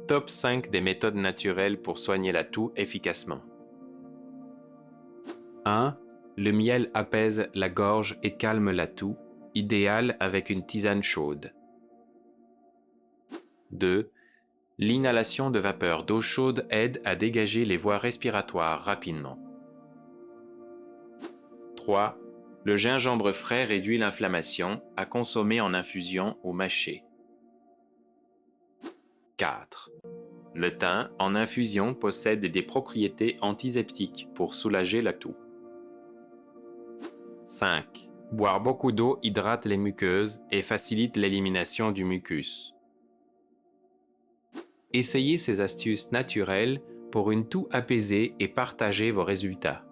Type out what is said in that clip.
Top 5 des méthodes naturelles pour soigner la toux efficacement. 1. Le miel apaise la gorge et calme la toux, idéal avec une tisane chaude. 2. L'inhalation de vapeur d'eau chaude aide à dégager les voies respiratoires rapidement. 3. Le gingembre frais réduit l'inflammation, à consommer en infusion ou mâché. 4. Le thym en infusion possède des propriétés antiseptiques pour soulager la toux. 5. Boire beaucoup d'eau hydrate les muqueuses et facilite l'élimination du mucus. Essayez ces astuces naturelles pour une toux apaisée et partagez vos résultats.